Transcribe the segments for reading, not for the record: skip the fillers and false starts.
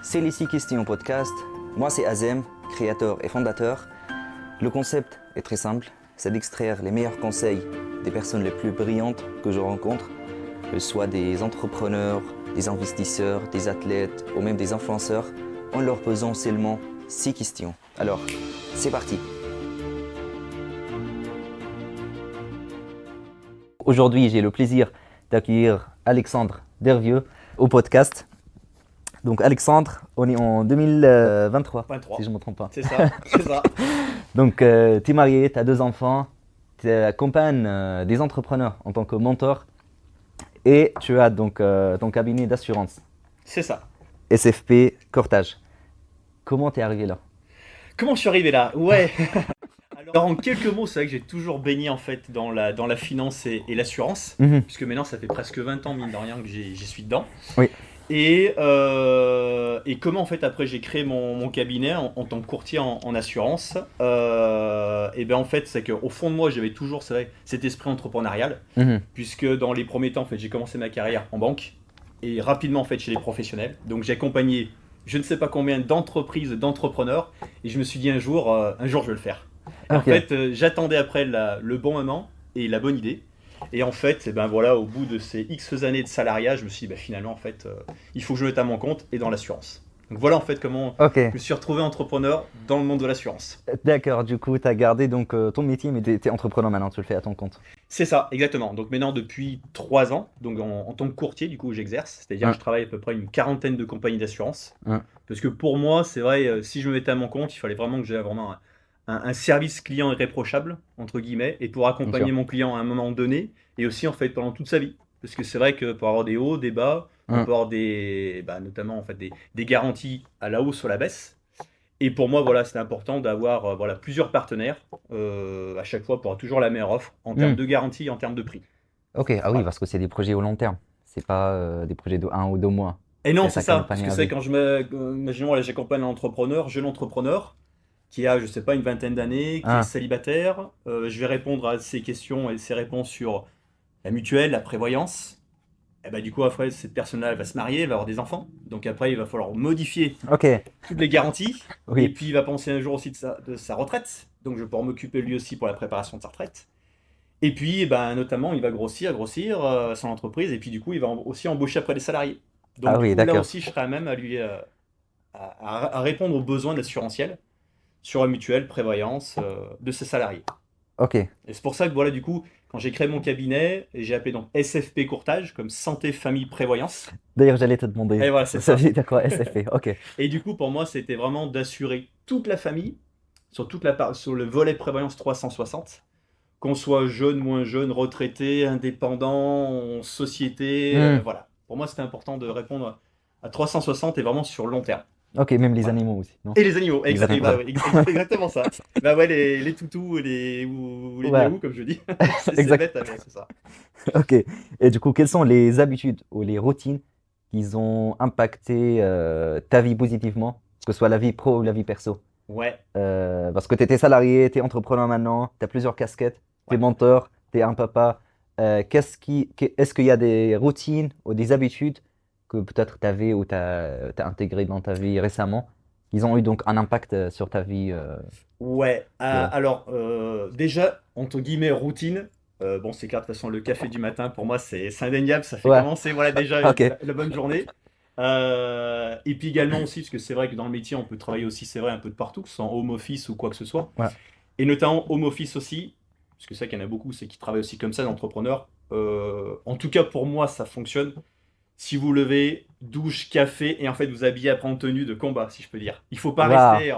C'est les 6 questions podcast. Moi, c'est Azem, créateur et fondateur. Le concept est très simple, c'est d'extraire les meilleurs conseils des personnes les plus brillantes que je rencontre, que ce soit des entrepreneurs, des investisseurs, des athlètes ou même des influenceurs, en leur posant seulement 6 questions. Alors, c'est parti. Aujourd'hui, j'ai le plaisir d'accueillir Alexandre Dervieux au podcast. Donc Alexandre, on est en 2023, 23. si je ne me trompe pas. C'est ça, c'est ça. Donc tu es marié, tu as 2 enfants, tu accompagnes des entrepreneurs en tant que mentor et tu as donc ton cabinet d'assurance, C'est ça. SFP Courtage. Comment tu es arrivé là? Comment je suis arrivé là? Ouais. Alors en quelques mots, c'est vrai que j'ai toujours baigné en fait dans la finance et l'assurance, puisque maintenant ça fait presque 20 ans mine de rien que j'y suis dedans. Oui. Et comment en fait après j'ai créé mon cabinet en tant que courtier en assurance. Et bien en fait c'est qu'au fond de moi j'avais toujours c'est vrai, cet esprit entrepreneurial, puisque dans les premiers temps en fait j'ai commencé ma carrière en banque et rapidement en fait chez les professionnels. Donc j'ai accompagné je ne sais pas combien d'entreprises, d'entrepreneurs, et je me suis dit un jour je vais le faire. Et en fait j'attendais après le bon moment et la bonne idée. Et en fait, ben voilà, au bout de ces X années de salariat, je me suis dit, finalement, en fait, il faut que je me mette à mon compte et dans l'assurance. Donc voilà, en fait, comment je me suis retrouvé entrepreneur dans le monde de l'assurance. D'accord, du coup, tu as gardé donc, ton métier, mais tu es entrepreneur maintenant, tu le fais à ton compte. C'est ça, exactement. Donc maintenant, depuis 3 ans, donc en tant que courtier, du coup, j'exerce. C'est-à-dire que je travaille à peu près une quarantaine de compagnies d'assurance. Parce que pour moi, c'est vrai, si je me mettais à mon compte, il fallait vraiment que j'aie vraiment un service client irréprochable, entre guillemets, et pour accompagner mon client à un moment donné, et aussi en fait pendant toute sa vie. Parce que c'est vrai que pour avoir des hauts, des bas, on peut avoir notamment en fait des garanties à la hausse ou à la baisse. Et pour moi, voilà, c'était important d'avoir voilà, plusieurs partenaires à chaque fois pour avoir toujours la meilleure offre en termes de garantie et en termes de prix. Ok, ah oui, Voilà. parce que c'est des projets au long terme, c'est pas des projets de 1 ou 2 mois. Et non, Et c'est ça, parce t'accompagner que c'est avec. quand imaginons, voilà, j'accompagne un entrepreneur, jeune entrepreneur, qui a, je sais pas, une vingtaine d'années, qui est célibataire. Je vais répondre à ses questions et ses réponses sur la mutuelle, la prévoyance. Et bah, du coup, après, cette personne-là, elle va se marier, elle va avoir des enfants. Donc après, il va falloir modifier Ok, toutes les garanties. Et oui, puis, il va penser un jour aussi de sa retraite. Donc, je vais pouvoir m'occuper lui aussi pour la préparation de sa retraite. Et puis, notamment, il va grossir son entreprise. Et puis, du coup, il va aussi embaucher après des salariés. Donc, ah du oui, coup, là d'accord. aussi, je serai à même à lui à répondre aux besoins assurantiels sur la mutuelle, prévoyance de ses salariés. Ok, Et c'est pour ça que voilà, du coup, quand j'ai créé mon cabinet, j'ai appelé donc SFP Courtage, comme Santé, Famille, Prévoyance. d'ailleurs, j'allais te demander, Et voilà, c'est ça ça. veut dire quoi, SFP? Ok, Et du coup, pour moi, c'était vraiment d'assurer toute la famille sur sur le volet prévoyance 360, qu'on soit jeune, moins jeune, retraité, indépendant, en société, voilà. Pour moi, c'était important de répondre à 360 et vraiment sur le long terme. ok, même les Voilà. animaux aussi, non? Et les animaux, Les animaux, voilà. exactement ça. Bah ouais, les toutous ou les Ouais, miaou, comme je dis. C'est exact. bête, mais c'est ça. Ok, et du coup, quelles sont les habitudes ou les routines qui ont impacté ta vie positivement, que ce soit la vie pro ou la vie perso? Ouais, Parce que tu étais salarié, tu es entrepreneur maintenant, tu as plusieurs casquettes, tu es ouais. mentor, tu es un papa. Est-ce qu'il y a des routines ou des habitudes que peut-être tu avais ou tu as intégrées dans ta vie récemment, ils ont eu donc un impact sur ta vie Ouais, tu vois. alors déjà, entre guillemets, routine. Bon, c'est clair, de toute façon, le café du matin, pour moi, c'est indéniable. Ça fait Ouais, commencer, voilà, déjà ok. la bonne journée. Et puis également aussi, parce que c'est vrai que dans le métier, on peut travailler aussi, c'est vrai, un peu de partout, que ce soit en home office ou quoi que ce soit. Ouais. Et notamment home office aussi, parce que c'est vrai qu'il y en a beaucoup, c'est qui travaillent aussi comme ça, d'entrepreneurs. En tout cas, pour moi, ça fonctionne. Si vous levez, douche, café, et en fait, vous habillez après en tenue de combat, si je peux dire. Il faut pas Waouh. rester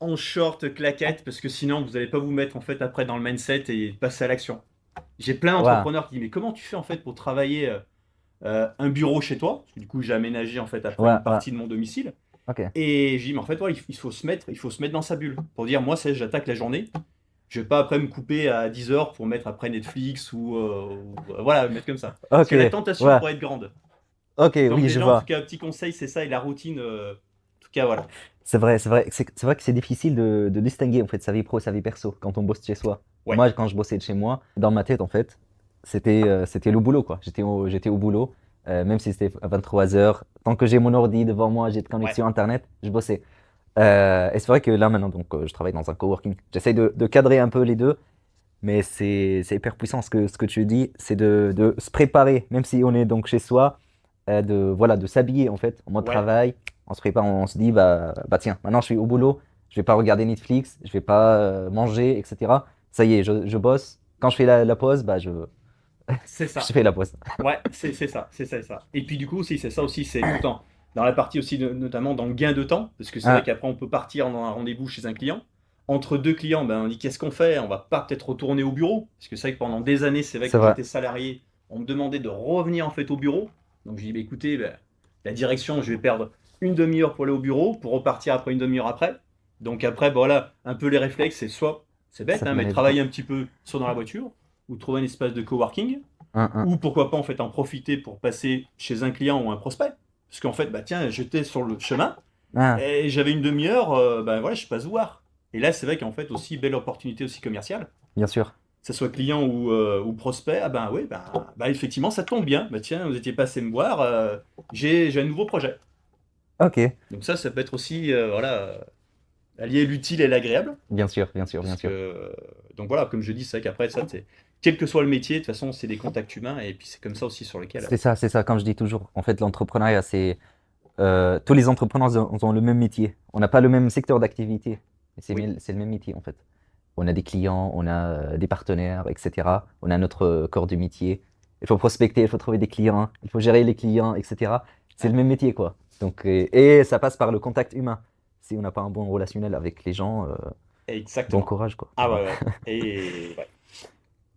en short, claquette, parce que sinon, vous n'allez pas vous mettre en fait après dans le mindset et passer à l'action. J'ai plein Waouh. d'entrepreneurs qui disent, mais comment tu fais en fait pour travailler un bureau chez toi? Parce que du coup, j'ai aménagé en fait après Ouais, une ouais. partie de mon domicile. Ok. Et j'ai dit, mais en fait, ouais, il faut se mettre dans sa bulle. Pour dire, moi, j'attaque la journée. Je vais pas après me couper à 10 heures pour mettre après Netflix voilà, mettre comme ça. Parce Ok. que la tentation Ouais. pourrait être grande. Ok, Donc oui, je déjà, en tout vois. cas, petit conseil, c'est ça, et la routine, en tout cas, voilà. C'est vrai que c'est difficile de distinguer en fait sa vie pro et sa vie perso quand on bosse chez soi. Ouais, Moi, quand je bossais de chez moi, dans ma tête en fait, c'était le boulot quoi. J'étais au boulot Même si c'était à 23h. Tant que j'ai mon ordi devant moi, j'ai de Ouais, connexion Internet, je bossais. Et c'est vrai que là maintenant, donc, je travaille dans un coworking. J'essaye de cadrer un peu les deux, mais c'est hyper puissant ce que tu dis, c'est de se préparer, même si on est donc chez soi, voilà, de s'habiller en fait, en mode ouais, travail. On se prépare, on se dit, bah tiens, maintenant je suis au boulot, je vais pas regarder Netflix, je vais pas manger, etc. Ça y est, je bosse. Quand je fais la pause, c'est je ça. fais la pause. Ouais, c'est ça, c'est ça, c'est ça. Et puis du coup aussi, c'est ça aussi, c'est tout le temps. Dans la partie aussi, notamment dans le gain de temps, parce que c'est vrai Ah, qu'après on peut partir dans un rendez-vous chez un client. Entre deux clients, ben, on dit qu'est-ce qu'on fait? On va pas peut-être retourner au bureau, parce que c'est vrai que pendant des années, c'est vrai c'est quand vrai. j'étais salarié, on me demandait de revenir en fait au bureau. Donc je dis, bah, écoutez, ben, la direction, je vais perdre une demi-heure pour aller au bureau, pour repartir après une demi-heure après. Donc après, ben, voilà, un peu les réflexes, c'est soit, c'est bête, Ça te hein, mais gagne du temps. travailler un petit peu soit dans la voiture, ou trouver un espace de coworking, Un. ou pourquoi pas en fait en profiter pour passer chez un client ou un prospect. Parce qu'en fait, bah tiens, j'étais sur le chemin Ah, et j'avais une demi-heure, bah voilà, je passe voir. Et là, c'est vrai qu'en fait aussi belle opportunité aussi commerciale, bien sûr. que ce soit client ou prospect. Ah ben oui, bah effectivement, ça tombe bien. Bah tiens, vous étiez passé me voir, j'ai un nouveau projet. Ok, Donc ça peut être aussi voilà, allier l'utile et l'agréable. bien sûr, bien sûr, bien Parce que sûr. donc voilà, comme je dis, c'est vrai qu'après ça, c'est quel que soit le métier, de toute façon, c'est des contacts humains et puis c'est comme ça aussi sur lequel. C'est ça, comme je dis toujours. En fait, l'entrepreneuriat, tous les entrepreneurs ont le même métier. On n'a pas le même secteur d'activité. Mais Oui, c'est le même métier, en fait. On a des clients, on a des partenaires, etc. On a notre corps de métier. Il faut prospecter, il faut trouver des clients, il faut gérer les clients, etc. C'est ouais, le même métier, quoi. Donc, et ça passe par le contact humain. Si on n'a pas un bon relationnel avec les gens, bon exactement. courage, quoi. Ah ouais, ouais. Et ouais.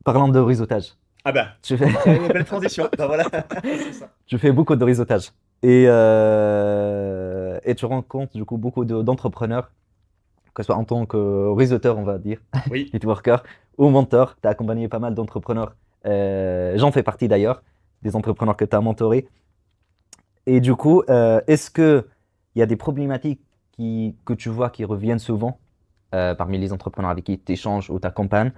Parlant de réseautage, Ah ben, je fais, belle transition. Bah voilà, c'est ça. je fais beaucoup de réseautage. Et tu rencontres du coup beaucoup d'entrepreneurs, que ce soit en tant que réseauteur, on va dire, Oui, networker, ou mentor. Tu as accompagné pas mal d'entrepreneurs. J'en fais partie d'ailleurs, des entrepreneurs que tu as mentorés. Et du coup, est-ce qu'il y a des problématiques que tu vois qui reviennent souvent parmi les entrepreneurs avec qui tu échanges ou tu accompagnes?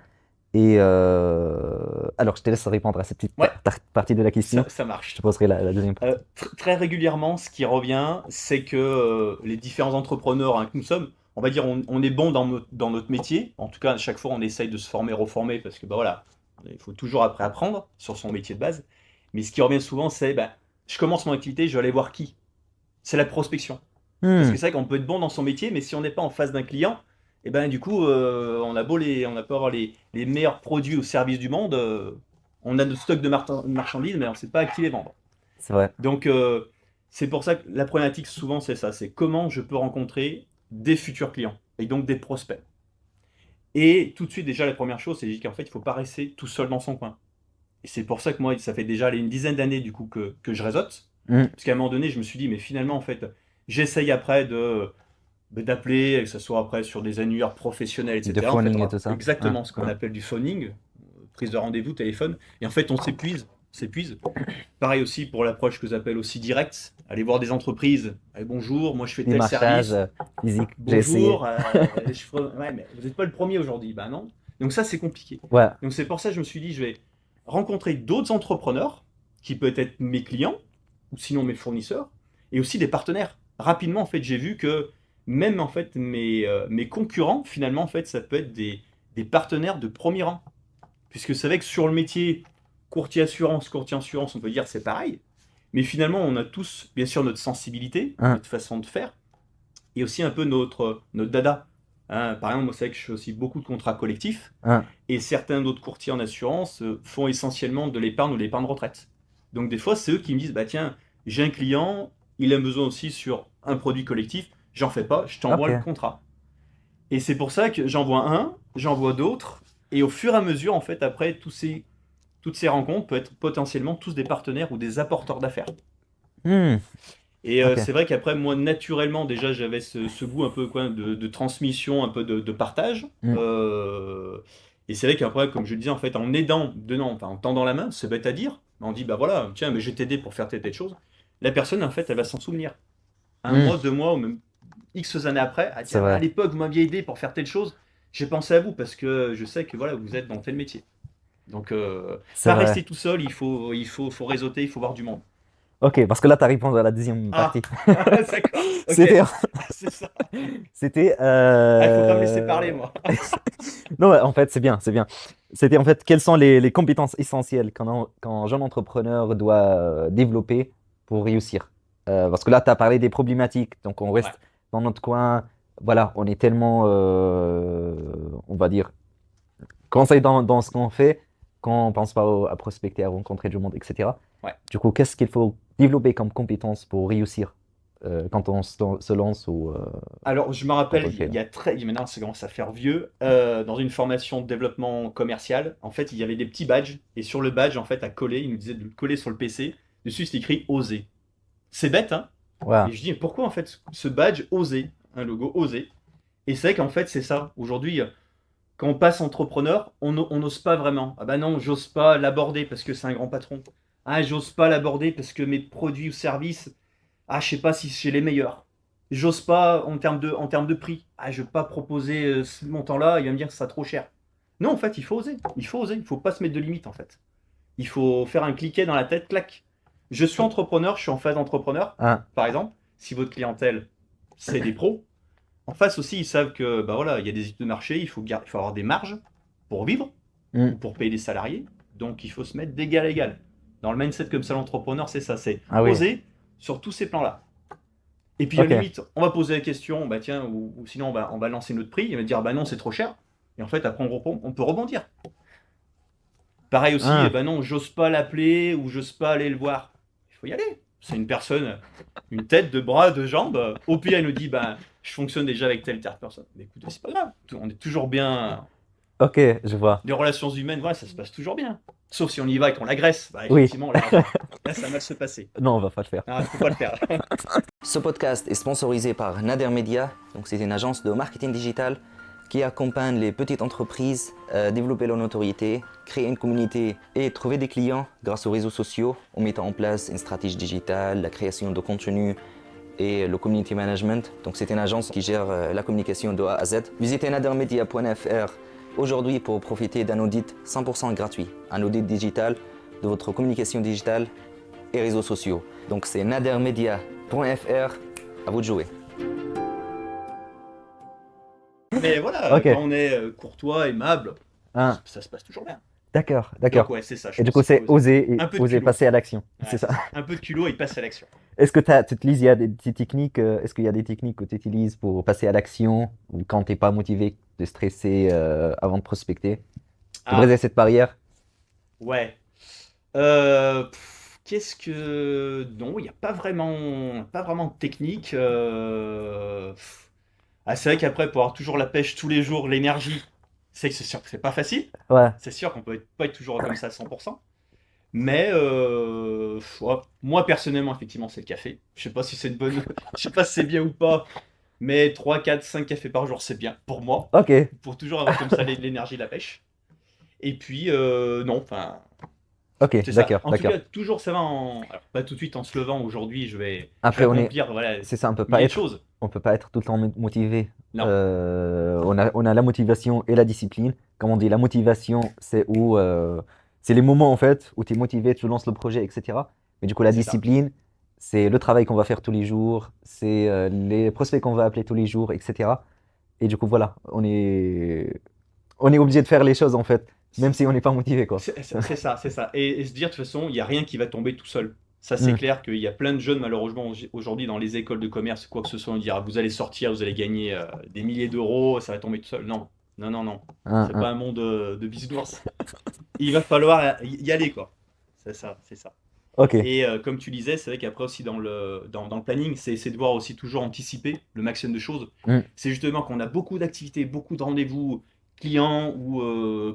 Et alors, je te laisse répondre à cette petite ouais, partie de la question. ça Je marche. te poserai la deuxième partie. Très régulièrement, ce qui revient, c'est que les différents entrepreneurs hein, que nous sommes, on va dire, on est bon dans notre métier. En tout cas, à chaque fois, on essaye de se former, reformer, parce que bah voilà, il faut toujours après apprendre sur son métier de base. Mais ce qui revient souvent, c'est, bah, je commence mon activité, je vais aller voir qui? C'est la prospection. Parce que Hmm, c'est vrai qu'on peut être bon dans son métier, mais si on n'est pas en face d'un client, et ben du coup, on a beau avoir les meilleurs produits ou services du monde, on a notre stock de marchandises, mais on ne sait pas à qui les vendre. c'est vrai. Donc c'est pour ça que la problématique souvent c'est ça, c'est comment je peux rencontrer des futurs clients et donc des prospects. Et tout de suite déjà la première chose, c'est qu'en fait il ne faut pas rester tout seul dans son coin. Et c'est pour ça que moi ça fait déjà une dizaine d'années du coup que je réseaute, Hmm, parce qu'à un moment donné je me suis dit mais finalement en fait j'essaye après d'appeler, que ce soit après sur des annuaires professionnels, de etc. En fait, phoning et tout ça. exactement ce qu'on appelle du phoning, prise de rendez-vous, téléphone. Et en fait, on s'épuise. Pareil aussi pour l'approche que j'appelle aussi directe. Aller voir des entreprises. Allez, bonjour, moi je fais tel Démarchage service. physique, j'ai essayé. Bonjour, ouais, mais vous n'êtes pas le premier aujourd'hui. Bah non. Donc ça, c'est compliqué. Ouais. Donc c'est pour ça que je me suis dit, je vais rencontrer d'autres entrepreneurs qui peuvent être mes clients ou sinon mes fournisseurs et aussi des partenaires. Rapidement, en fait, j'ai vu que même en fait mes concurrents, finalement, en fait, ça peut être des partenaires de premier rang. Puisque c'est vrai que sur le métier courtier assurance, on peut dire c'est pareil. Mais finalement, on a tous, bien sûr, notre sensibilité, Hein, notre façon de faire, et aussi un peu notre dada. Hein, par exemple, moi, c'est vrai que je fais aussi beaucoup de contrats collectifs, hein. et certains d'autres courtiers en assurance font essentiellement de l'épargne ou de l'épargne retraite. Donc des fois, c'est eux qui me disent, bah tiens, j'ai un client, il a besoin aussi sur un produit collectif, j'en fais pas, je t'envoie Ok. le contrat. Et c'est pour ça que j'envoie un, j'envoie d'autres, et au fur et à mesure, en fait, après, toutes ces rencontres peuvent être potentiellement tous des partenaires ou des apporteurs d'affaires. Hmm, Et ok. c'est vrai qu'après, moi, naturellement, déjà, j'avais ce goût un peu quoi, de transmission, un peu de partage. Hmm, Et c'est vrai qu'après, comme je le disais, en fait, en aidant, enfin, en tendant la main, c'est bête à dire, mais on dit, bah voilà, tiens, mais je vais t'aider pour faire telle chose. La personne, en fait, elle va s'en souvenir. Un hmm. mois, 2 mois, ou même X années après, elle dit, C'est ah, bah, à vrai. l'époque, vous m'aviez aidé pour faire telle chose, j'ai pensé à vous parce que je sais que voilà, vous êtes dans tel métier. Donc, C'est pas vrai. rester tout seul, faut réseauter, il faut voir du monde. Ok, parce que là, tu as répondu à la deuxième Ah, partie. d'accord, ok, C'était, c'est ça. c'était, Ah, il faut pas me laisser parler, moi. non, ouais, en fait, c'est bien, c'est bien. C'était en fait, quelles sont les compétences essentielles qu'un jeune entrepreneur doit développer pour réussir? Parce que là, tu as parlé des problématiques, donc on Ouais, reste dans notre coin. Voilà, on est tellement, on va dire, conseil dans ce qu'on fait, quand on pense pas à prospecter, à rencontrer du monde, etc. ouais. Du coup, qu'est-ce qu'il faut développer comme compétences pour réussir quand on se lance ou Alors, je me en rappelle, tant que il y freelance? a très, maintenant ça commence à faire vieux, dans une formation de développement commercial, en fait, il y avait des petits badges, et sur le badge, en fait, à coller, il nous disait de le coller sur le PC, dessus c'était écrit oser. C'est bête, hein? Ouais. Et je dis, mais pourquoi en fait ce badge oser, un logo oser? Et c'est vrai qu'en fait, c'est ça. Aujourd'hui, quand on passe entrepreneur, on n'ose pas vraiment. Ah bah non, j'ose pas l'aborder parce que c'est un grand patron. Ah, j'ose pas l'aborder parce que mes produits ou services, ah, je sais pas si c'est les meilleurs. J'ose pas en termes de prix. Ah, je veux pas proposer ce montant-là, il va me dire que ça sera trop cher. Non, en fait, il faut oser. Il faut oser. Il faut pas se mettre de limite, en fait. Il faut faire un cliquet dans la tête, clac. Je suis entrepreneur, je suis en phase d'entrepreneur, Ah, par exemple. Si votre clientèle, c'est des pros, en face aussi, ils savent que bah voilà, il y a des études de marché, il faut avoir des marges pour vivre ou hmm. pour payer des salariés. Donc il faut se mettre d'égal à égal. Dans le mindset comme ça, l'entrepreneur, c'est ça, c'est Ah oui. oser sur tous ces plans-là. Et puis à la Ok. limite, on va poser la question, bah tiens, ou sinon on va lancer notre prix, il va dire bah non, c'est trop cher. Et en fait, après on peut rebondir. Pareil aussi, Ah, bah non, j'ose pas l'appeler ou j'ose pas aller le voir. Il faut y aller. C'est une personne, une tête, deux bras, deux jambes. Au pire, il nous dit, bah, je fonctionne déjà avec telle personne. Mais écoutez, c'est pas grave. On est toujours bien. ok, je vois. Les relations humaines, voilà, ça se passe toujours bien. Sauf si on y va et qu'on l'agresse. Bah, Oui. effectivement, là, ça va mal se passer. Non, on va pas le faire. Ah, faut pas le faire. Ce podcast est sponsorisé par Nader Media. Donc, c'est une agence de marketing digital qui accompagne les petites entreprises à développer leur notoriété, créer une communauté et trouver des clients grâce aux réseaux sociaux en mettant en place une stratégie digitale, la création de contenu et le community management. Donc, c'est une agence qui gère la communication de A à Z. Visitez nadermedia.fr aujourd'hui pour profiter d'un audit 100% gratuit, un audit digital de votre communication digitale et réseaux sociaux. Donc c'est nadermedia.fr, à vous de jouer. Mais voilà, Ok, quand on est courtois, aimable, ah, ça se passe toujours bien. d'accord, Donc d'accord. ouais, c'est ça, je Et du pense coup, qu'il faut c'est oser. oser et Un peu de oser culot. passer à l'action. Ouais, C'est ça. c'est ça. Un peu de culot et passe à l'action. Est-ce que tu utilises, il y a des techniques, est-ce qu'il y a des techniques que tu utilises pour passer à l'action ou quand tu n'es pas motivé, de stresser avant de prospecter, de briser Ah, cette barrière? ouais. Qu'est-ce que... Non, il n'y a pas vraiment de technique. Ah, c'est vrai qu'après, pour avoir toujours la pêche tous les jours, l'énergie, c'est sûr que c'est pas facile. Ouais, C'est sûr qu'on peut pas être toujours comme ça à 100%. Mais ouais, moi, personnellement, effectivement, c'est le café. Je sais pas si c'est une bonne... Je sais pas si c'est bien ou pas, mais 3, 4, 5 cafés par jour, c'est bien pour moi. ok, Pour toujours avoir comme ça l'énergie, la pêche. Et puis, non, enfin... ok, C'est ça. d'accord, En tout d'accord. cas, toujours ça va en. Alors, pas tout de suite en se levant. Aujourd'hui, je vais Après, accomplir voilà, c'est ça, milliers de choses. on peut pas être tout le temps motivé. Non, On a la motivation et la discipline. Comme on dit, la motivation, c'est où, c'est les moments en fait où tu es motivé, tu lances le projet, etc. Mais du coup, la c'est ça. discipline, c'est le travail qu'on va faire tous les jours, c'est les prospects qu'on va appeler tous les jours, etc. Et du coup, voilà, on est obligé de faire les choses en fait, même si on n'est pas motivé, quoi. C'est ça, c'est ça. Et se dire, de toute façon, il n'y a rien qui va tomber tout seul. Ça, c'est Hmm. clair qu'il y a plein de jeunes, malheureusement, aujourd'hui, dans les écoles de commerce, quoi que ce soit, on dira, vous allez sortir, vous allez gagner des milliers d'euros, ça va tomber tout seul. Non, non, non, non. Hein, C'est pas hein. un monde de bisounours. Il va falloir y aller, quoi. C'est ça, c'est ça. Ok. Et comme tu disais, c'est vrai qu'après aussi dans le planning, c'est de voir aussi toujours anticiper le maximum de choses. Hmm. C'est justement qu'on a beaucoup d'activités, beaucoup de rendez-vous clients ou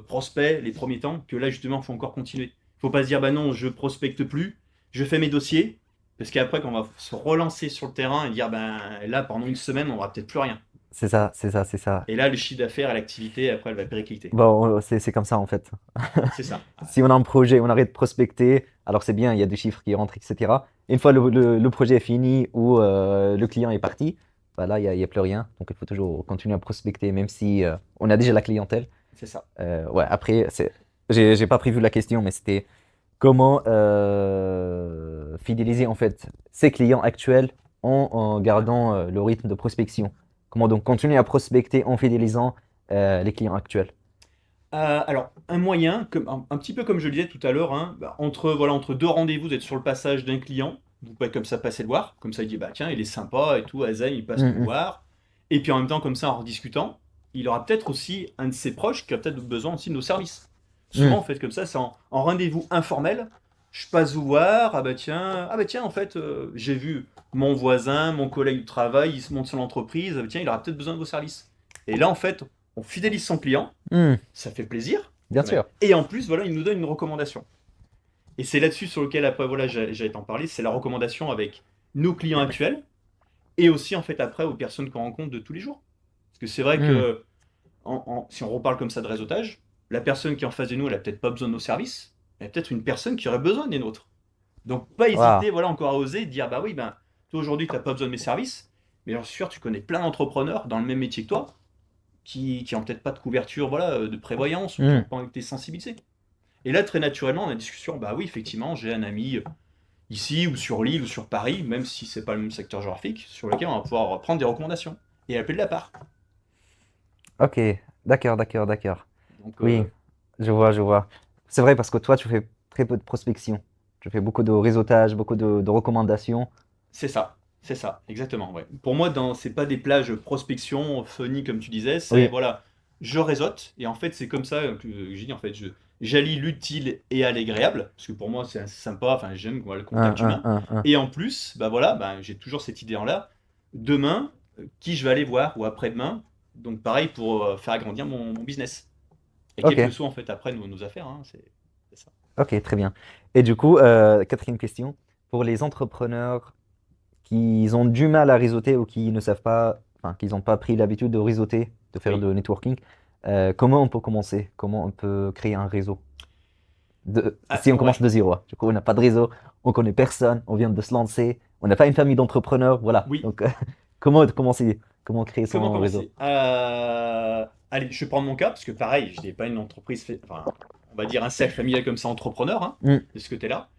prospects les premiers temps, que là justement, il faut encore continuer. Il faut pas se dire, bah non, je prospecte plus, je fais mes dossiers, parce qu'après, quand on va se relancer sur le terrain et dire, ben là, pendant une semaine, on aura peut-être plus rien. C'est ça, c'est ça, c'est ça. Et là, le chiffre d'affaires et l'activité, après, elle va péricliter. Bon, c'est comme ça en fait. C'est ça. Si on a un projet, on arrête de prospecter, alors c'est bien, il y a des chiffres qui rentrent, etc. Une fois le projet est fini ou le client est parti, bah là, il y a plus rien. Donc il faut toujours continuer à prospecter, même si on a déjà la clientèle. C'est ça. Ouais, après, j'ai pas prévu la question, mais c'était comment fidéliser en fait ses clients actuels en gardant le rythme de prospection? Comment donc continuer à prospecter en fidélisant les clients actuels? Alors, un moyen, un petit peu comme je le disais tout à l'heure, hein, bah, entre deux rendez-vous, vous êtes sur le passage d'un client, vous pouvez comme ça passer le voir, comme ça il dit bah tiens, il est sympa et tout, Azen, il passe nous Mhm, voir. Et puis en même temps, comme ça, en rediscutant, il aura peut-être aussi un de ses proches qui a peut-être besoin aussi de nos services. Souvent, mhm, en fait, comme ça, c'est en rendez-vous informel. Je passe vous voir, ah bah tiens, en fait, j'ai vu mon voisin, mon collègue de travail, il se monte sur l'entreprise, ah bah tiens, il aura peut-être besoin de vos services. Et là, en fait, on fidélise son client, mhm, ça fait plaisir, bien quand même. sûr. Et en plus, voilà, il nous donne une recommandation. Et c'est là-dessus sur lequel, après, voilà, j'allais t'en parler, c'est la recommandation avec nos clients actuels, et aussi, en fait, après, aux personnes qu'on rencontre de tous les jours. Parce que c'est vrai Mhm. que, si on reparle comme ça de réseautage, la personne qui est en face de nous, elle a peut-être pas besoin de nos services, elle a peut-être une personne qui aurait besoin des nôtres. Donc, pas Waouh. hésiter, voilà, encore à oser dire, bah oui, ben, toi aujourd'hui, tu n'as pas besoin de mes services, mais j'en suis sûr, tu connais plein d'entrepreneurs dans le même métier que toi, qui ont peut-être pas de couverture, voilà, de prévoyance, ou qui n'ont Mhm. pas été sensibilisés. Et là, très naturellement, dans la discussion, bah oui, effectivement, j'ai un ami ici, ou sur l'île, ou sur Paris, même si c'est pas le même secteur géographique, sur lequel on va pouvoir prendre des recommandations et appeler de la part. Ok, d'accord, d'accord, d'accord. Donc, Oui, je vois, je vois. C'est vrai parce que toi, tu fais très peu de prospection. Tu fais beaucoup de réseautage, beaucoup de recommandations. c'est ça, exactement. Ouais. Pour moi, c'est pas des plages prospection, funny comme tu disais, c'est Oui, voilà, je réseaute et en fait c'est comme ça que j'ai dit en fait, j'allie l'utile et à l'agréable parce que pour moi c'est sympa, enfin j'aime voilà, le contact humain un. et en plus, bah voilà, bah, j'ai toujours cette idée en là. Demain, qui je vais aller voir ou après-demain, donc pareil pour faire agrandir mon business et Ok, quelles que soient en fait après nos affaires, hein, c'est ça. ok, très bien. Et du coup, quatrième question, pour les entrepreneurs qui ont du mal à réseauter ou qui ne savent pas, enfin, qui n'ont pas pris l'habitude de réseauter, de faire Oui. de networking, comment on peut commencer? Comment on peut créer un réseau? Ah, Si on commence ouais. de zéro, hein. Du coup, on n'a pas de réseau, on connaît personne, on vient de se lancer, on n'a pas une famille d'entrepreneurs, voilà. Oui. Donc, comment commencer? Comment créer Comment son réseau? commencer? Allez, je vais prendre mon cas, parce que pareil, je n'ai pas une entreprise, enfin, on va dire un cercle familial comme ça, entrepreneur, hein, Hmm, de ce côté-là.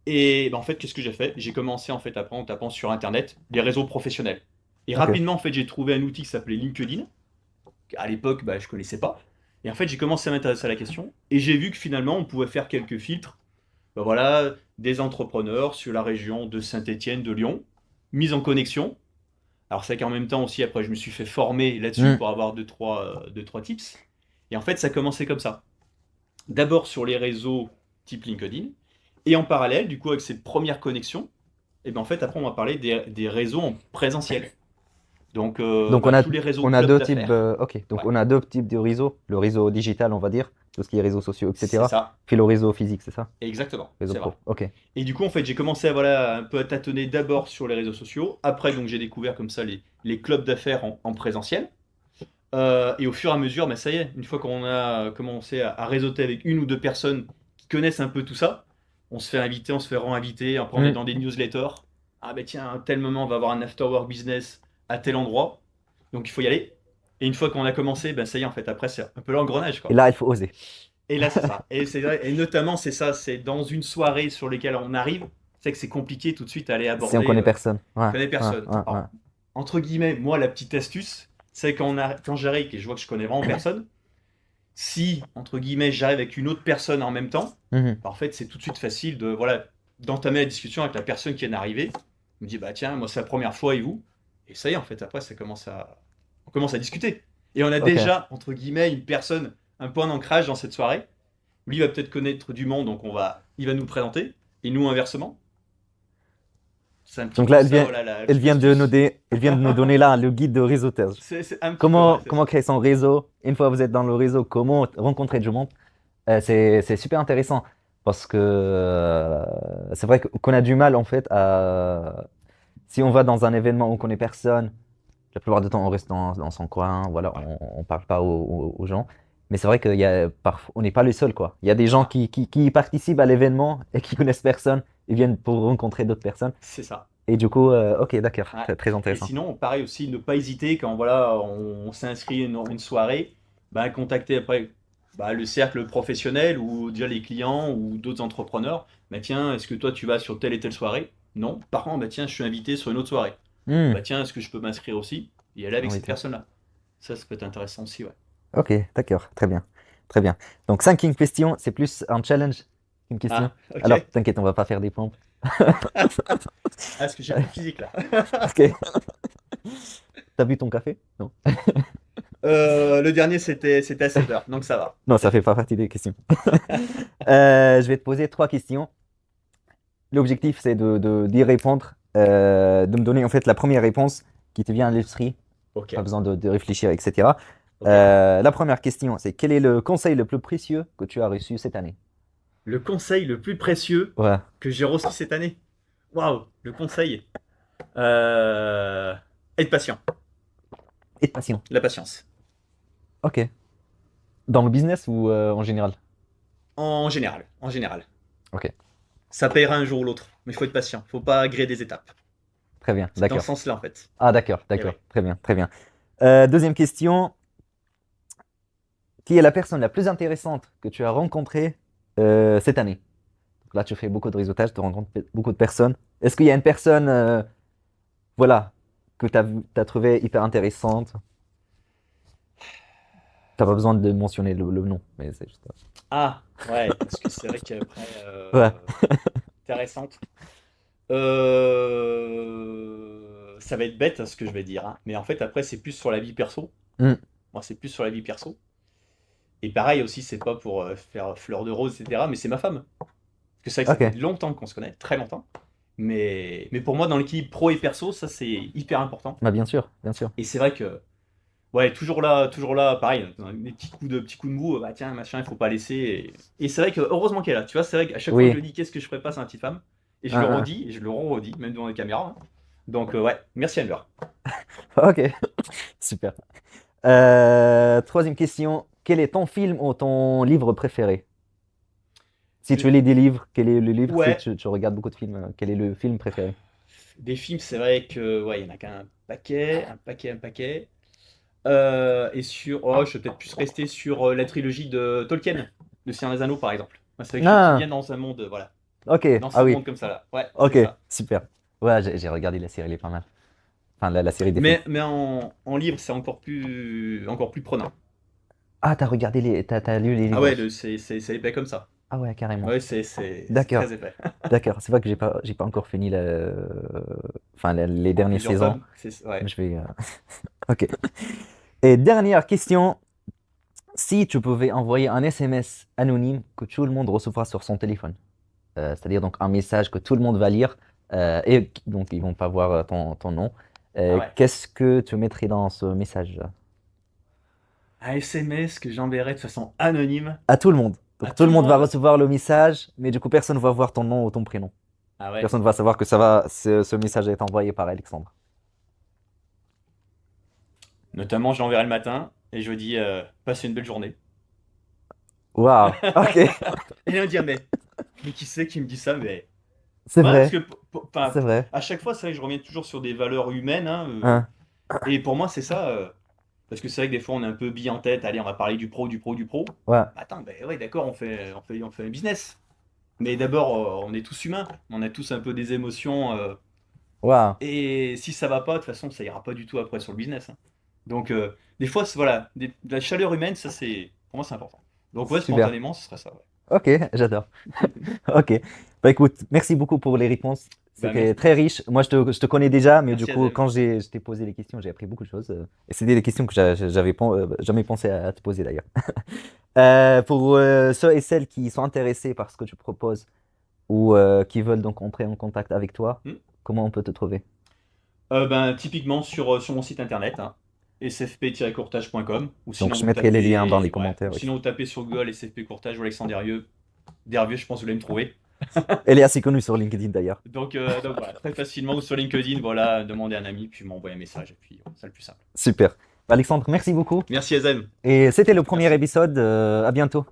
Et bah, en fait, qu'est-ce que j'ai fait? J'ai commencé en fait après en tapant sur Internet les réseaux professionnels. Et ok. rapidement, en fait, j'ai trouvé un outil qui s'appelait LinkedIn. À l'époque, bah, je connaissais pas. Et en fait, j'ai commencé à m'intéresser à la question. Et j'ai vu que finalement, on pouvait faire quelques filtres. Bah, voilà, des entrepreneurs sur la région de Saint-Étienne, de Lyon, mise en connexion. Alors c'est qu'en même temps aussi, après, je me suis fait former là-dessus Hmm, pour avoir deux, trois tips. Et en fait, ça a commencé comme ça. D'abord sur les réseaux type LinkedIn. Et en parallèle, du coup, avec ces premières connexions, et ben en fait, après, on va parler des réseaux en présentiel. Donc, Donc, bah, tous les réseaux on a clubs deux types, d'affaires. ok. Donc, Ouais, on a deux types de réseaux. Le réseau digital, on va dire, tout ce qui est réseaux sociaux, c'est etc. ça. Puis le réseau physique, c'est ça? Exactement, Réseau c'est vrai. pro. Ok. Et du coup, en fait, j'ai commencé à, voilà, un peu à tâtonner d'abord sur les réseaux sociaux. Après, donc, j'ai découvert comme ça les clubs d'affaires en présentiel. Et au fur et à mesure, bah, ça y est, une fois qu'on a commencé à réseauter avec une ou deux personnes qui connaissent un peu tout ça, on se fait inviter, on se fait re-inviter, après on est Hmm, dans des newsletters. Ah ben tiens, à un tel moment, on va avoir un after work business à tel endroit. Donc il faut y aller. Et une fois qu'on a commencé, ben ça y est, en fait, après c'est un peu l'engrenage, Et quoi. là, il faut oser. Et là, c'est ça. Et c'est vrai, et notamment, c'est ça, c'est dans une soirée sur laquelle on arrive, c'est que c'est compliqué tout de suite à aller Si on aborder. connaît personne. Ouais, Connais ouais, personne. ouais, ouais. Alors, entre guillemets, moi, la petite astuce, c'est quand j'arrive et je vois que je connais vraiment personne, si, entre guillemets, j'arrive avec une autre personne en même temps, Mhm. bah, en fait, c'est tout de suite facile de, voilà, d'entamer la discussion avec la personne qui vient d'arriver. On me dit, bah tiens, moi, c'est la première fois et vous? Et ça y est, en fait, après, on commence à discuter. Et on a Ok. déjà, entre guillemets, une personne, un point d'ancrage dans cette soirée. Lui va peut-être connaître du monde, donc il va nous présenter. Et nous, inversement. C'est un petit Donc peu là, ça, voilà, la elle petite vient de nous, astuce. elle vient de nous donner là le guide de réseautage. C'est un petit peu, ouais, c'est Comment ça. créer son réseau? Une fois que vous êtes dans le réseau, comment rencontrer du monde? C'est super intéressant parce que c'est vrai qu'on a du mal en fait à... Si on va dans un événement où on connaît personne, la plupart du temps on reste dans son coin, voilà, Ouais, on parle pas aux gens. Mais c'est vrai qu'il y a parfois, on n'est pas les seuls quoi. Il y a des gens voilà, qui participent à l'événement et qui connaissent personne. Ils viennent pour rencontrer d'autres personnes. c'est ça. Et du coup, ok, d'accord, Ouais. c'est très Et intéressant. sinon, pareil aussi, ne pas hésiter quand voilà, on s'inscrit une soirée, bah, contacter après. bah, le cercle professionnel ou déjà les clients ou d'autres entrepreneurs. Bah tiens, est-ce que toi tu vas sur telle et telle soirée? Non. Par contre, bah tiens, je suis invité sur une autre soirée. Hmm, Bah tiens, est-ce que je peux m'inscrire aussi et aller avec oui, cette personne-là? Ça peut être intéressant aussi, ouais. ok, d'accord, très bien. Très bien. Donc, cinquième question, c'est plus un challenge qu'une question. Ah, ok. Alors, t'inquiète, on va pas faire des pompes. Ah, est-ce que j'ai plus de physique là? Ok. T'as bu ton café? Non. Le dernier c'était à 7 heures, donc ça va. Non, ça fait pas partie des questions. Je vais te poser trois questions. L'objectif, c'est d'y répondre, de me donner en fait la première réponse qui te vient à l'esprit, Ok, pas besoin de réfléchir, etc. ok. La première question, c'est quel est le conseil le plus précieux que tu as reçu cette année? Le conseil le plus précieux Ouais, que j'ai reçu cette année. Waouh, le conseil. Euh... Être patient. être patient. La patience. Ok. Dans le business ou en général? En général, en général. Ok, Ça payera un jour ou l'autre, mais il faut être patient. Faut pas griller des étapes. très bien, C'est dans ce d'accord. sens-là en fait. Ah, d'accord, Et oui. d'accord, très bien, très bien. Deuxième question, qui est la personne la plus intéressante que tu as rencontrée cette année? Donc là, tu fais beaucoup de réseautage, tu rencontres beaucoup de personnes. Est-ce qu'il y a une personne, voilà, que tu as trouvé hyper intéressante? T'as pas besoin de mentionner le nom, mais c'est juste. Ah, ouais, parce que c'est vrai qu'après, Ouais, intéressante. Ça va être bête ce que je vais dire, hein, mais en fait après c'est plus sur la vie perso. hmm, Moi c'est plus sur la vie perso. Et pareil aussi, c'est pas pour faire fleur de rose, etc. Mais c'est ma femme. Parce que c'est vrai que ça fait ok, longtemps qu'on se connaît, très longtemps. Mais pour moi, dans l'équilibre pro et perso, ça c'est hyper important. bah bien sûr, bien sûr. Et c'est vrai que, ouais, toujours là, pareil, dans des petits coups de mou, bah tiens, machin, il faut pas laisser. Et c'est vrai que, heureusement qu'elle est là. Tu vois, c'est vrai qu'à chaque fois que je Oui, le dis, qu'est-ce que je ferais pas sans la petite femme? Et je un, le un. redis, et je le redis, même devant les caméras, hein. Donc, ouais, merci Anne-Laure. Ok, super. Troisième question, quel est ton film ou ton livre préféré? Si tu Le- lis des livres, quel est le livre? Si Ouais, tu regardes beaucoup de films, quel est le film préféré? des films, c'est vrai que, ouais, il y en a qu'un paquet, un paquet, un paquet. Et sur. Oh, je vais peut-être plus rester sur la trilogie de Tolkien, de Seigneur des Anneaux par exemple. Moi, c'est vrai que je suis bien Ah, dans un monde, voilà. ok, Dans ah ce oui, monde comme ça là. Ouais, c'est ok, ça. super. Ouais, j'ai regardé la série, elle est pas mal. Enfin, la série des films. Mais en livre, c'est encore plus prenant. Ah, t'as lu les Ah livres ouais, aussi. c'est épais comme ça. Ah ouais, carrément. Ouais, c'est D'accord, très épais. d'accord. C'est vrai que j'ai pas encore fini enfin, les En dernières plusieurs saisons. tomes, ouais. Mais je vais. Ok. Et dernière question. Si tu pouvais envoyer un SMS anonyme que tout le monde recevra sur son téléphone, c'est-à-dire donc un message que tout le monde va lire et donc ils vont pas voir ton nom, Ah ouais. qu'est-ce que tu mettrais dans ce message Un SMS que j'enverrai de façon anonyme à tout le monde? à Donc tout tout le le monde va monde. recevoir le message, mais du coup personne ne va voir ton nom ou ton prénom. Ah ouais. Personne ne va savoir que ce message a été envoyé par Alexandre. Notamment, je l'enverrai le matin et je dis passez une belle journée. Waouh, ok, Et là, on dit mais qui c'est qui me dit ça? Mais c'est ouais, parce vrai, que enfin, c'est vrai. à chaque fois, c'est vrai que je reviens toujours sur des valeurs humaines, hein, Hein, et pour moi, c'est ça. Parce que c'est vrai que des fois, on est un peu bille en tête. Allez, on va parler du pro, du pro, du pro. ouais, Attends, ben ouais, d'accord, on fait un business. Mais d'abord, on est tous humains. On a tous un peu des émotions. waouh, Et si ça va pas, de toute façon, ça ira pas du tout après sur le business, hein. Donc, des fois, voilà, de la chaleur humaine, ça, c'est, pour moi, c'est important. Donc, ouais, super. spontanément, ce serait ça, ouais. Ok, j'adore. Ok. Bah écoute, merci beaucoup pour les réponses. Bah, C'était très riche. Moi, je te connais déjà, mais du merci coup, Azem. quand je t'ai posé les questions, j'ai appris beaucoup de choses. Et c'était des questions que j'avais jamais pensé à te poser d'ailleurs. Pour ceux et celles qui sont intéressés par ce que tu proposes ou qui veulent donc entrer en contact avec toi, Hmm. comment on peut te trouver? Ben, typiquement sur mon site internet, hein, sfp-courtage.com, ou Donc, sinon je vous mettrai les liens dans les tapez, ouais, ou commentaires sinon aussi. vous tapez sur Google SFP Courtage ou Alexandre Dervieux, je pense que vous allez me trouver. Elle est assez connue sur LinkedIn d'ailleurs. Donc voilà, très facilement, ou sur LinkedIn, voilà, demandez à un ami, puis m'envoyer un message, et puis c'est le plus simple. Super. Alexandre, merci beaucoup. Merci Azem, Et c'était le premier merci. épisode. À bientôt.